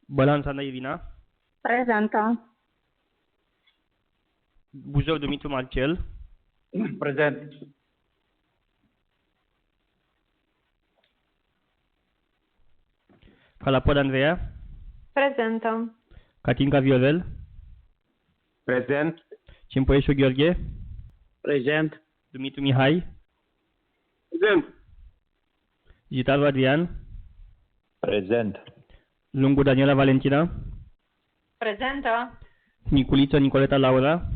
Bălanța Ana Irina, Prezentă. Buzău Dumitru Marcel, Prezent. Calapod Andreea, Prezentă. Catinca Viorel, Prezent. Cimpăieșu Gheorghe, Prezent. Dumitru Mihai, Prezent. Gitaru Adrian, Prezent. Lungu Daniela Valentina, Prezentă. Niculiță Nicoleta Laura,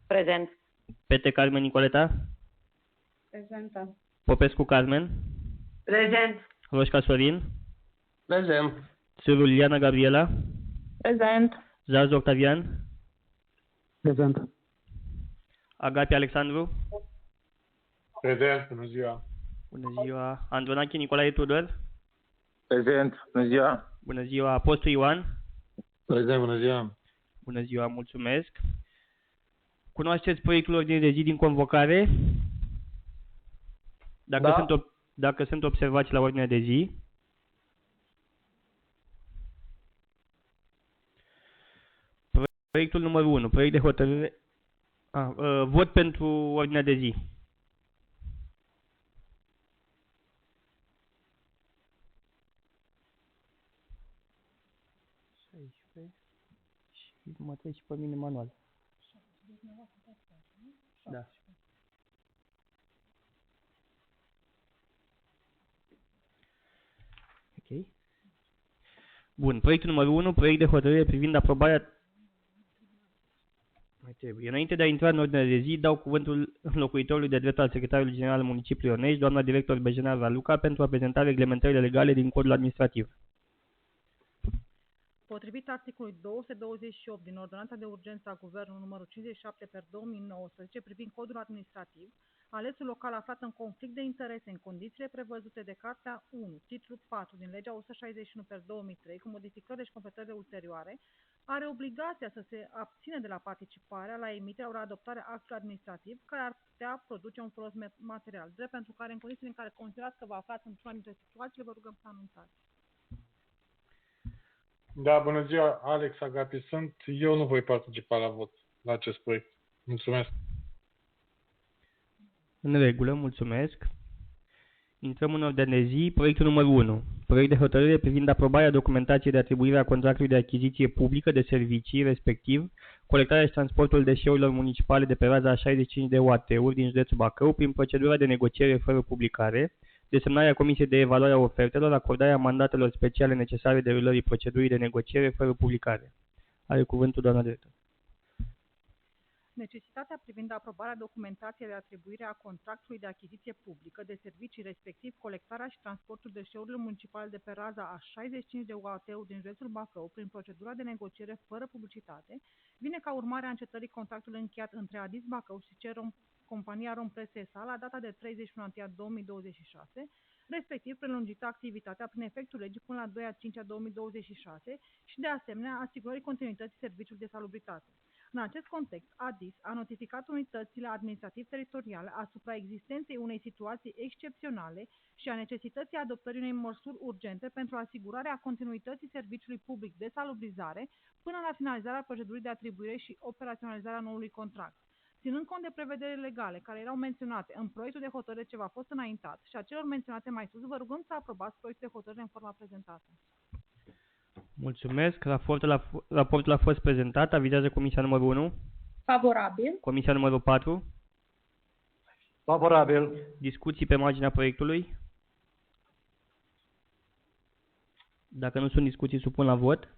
Prezent. Pete Carmen Nicoleta, Prezentă. Popescu Carmen, Prezent. Roșca Sorin, Prezent. Țârul Liliana Gabriela, Prezent. Zazu Octavian, Prezent. Agapi Alexandru, Prezent. Bună ziua. bună ziua, Andronache Nicolae Tudor, Prezent. Bună ziua. bună ziua, Apostol Ioan, Prezent. Bună ziua. bună ziua, mulțumesc. Cunoașteți proiectul ordinii de zi din convocare? Da. Dacă sunt observații la ordinea de zi. Proiectul numărul 1, proiect de hotărâre. Vot pentru ordinea de zi. Și mă treci pe mine manual. Da. Ok. Bun, proiectul numărul 1, proiect de hotărâre privind aprobarea. Mai trebuie. Înainte de a intra în ordinea de zi, dau cuvântul înlocuitorului de drept al secretarului general al municipiului Onești, doamna director Bejena Raluca, pentru a prezenta reglementările legale din codul administrativ. Potrivit articolului 228 din Ordonanța de Urgență a Guvernului numărul 57/2019 privind codul administrativ, alesul local aflat în conflict de interese în condițiile prevăzute de Cartea 1, titlul 4 din Legea 161/2003, cu modificări și completări ulterioare, are obligația să se abține de la participarea la emiterea ori adoptarea actului administrativ care ar putea produce un folos material, drept pentru care, în condițiile în care considerați că vă aflați într-una dintre situații, vă rugăm să anunțați. Da, bună ziua, Alex Agapi sunt. Eu nu voi participa la vot, la acest proiect. Mulțumesc. În regulă, mulțumesc. Intrăm în ordine de zi, proiectul numărul 1. Proiect de hotărâre privind aprobarea documentației de atribuire a contractului de achiziție publică de servicii, respectiv colectarea și transportul deșeurilor municipale de pe raza a 65 de UAT-uri din județul Bacău prin procedura de negociere fără publicare, desemnarea Comisiei de Evaluare a Ofertelor, acordarea mandatelor speciale necesare derulării procedurii de negociere fără publicare. Are cuvântul doamna director. Necesitatea privind aprobarea documentației de atribuire a contractului de achiziție publică de servicii, respectiv colectarea și transportul deșeurilor municipale de pe raza a 65 de UAT-uri din județul Bacău prin procedura de negociere fără publicitate, vine ca urmare a încetării contractului încheiat între Adis Bacău și compania Rompress S.A. la data de 31/1/2026, respectiv prelungită activitatea prin efectul legii până la 2/5/2026 și de asemenea asigurării continuității serviciului de salubritate. În acest context, ADIS a notificat unitățile administrativ-teritoriale asupra existenței unei situații excepționale și a necesității adoptării unei măsuri urgente pentru asigurarea continuității serviciului public de salubrizare până la finalizarea procedurii de atribuire și operaționalizarea noului contract. Ținând cont de prevederile legale care erau menționate în proiectul de hotărâre ce v-a fost înaintat și a celor menționate mai sus, vă rugăm să aprobați proiectul de hotărâre în forma prezentată. Mulțumesc. Raportul a fost prezentat. Avizează Comisia numărul 1. Favorabil. Comisia numărul 4. Favorabil. Discuții pe marginea proiectului. Dacă nu sunt discuții, supun la vot.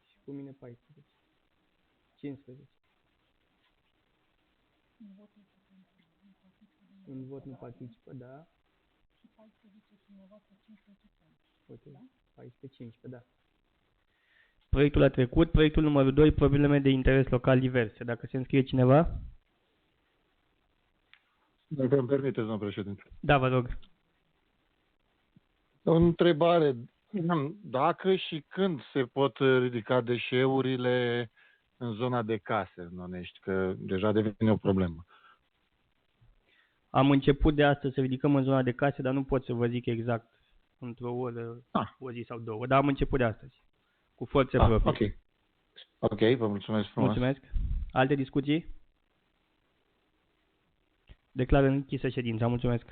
Și cu mine 14. 15. Un vot nu participă, da. Și 14 cineva pe 15 Ok, 14-15, da. Proiectul a trecut. Proiectul numărul 2, probleme de interes local diverse. Dacă se înscrie cineva? Dacă îmi permiteți, domnul președinte. Da, vă rog. O întrebare. Dacă și când se pot ridica deșeurile în zona de case în Onești, că deja devine o problemă. Am început de astăzi să ridicăm în zona de case, dar nu pot să vă zic exact într-o oră, o zi sau două. Dar am început de astăzi, cu forțe proprii. Ok, vă mulțumesc frumos. Mulțumesc. Alte discuții? Declar închisă ședința. Mulțumesc.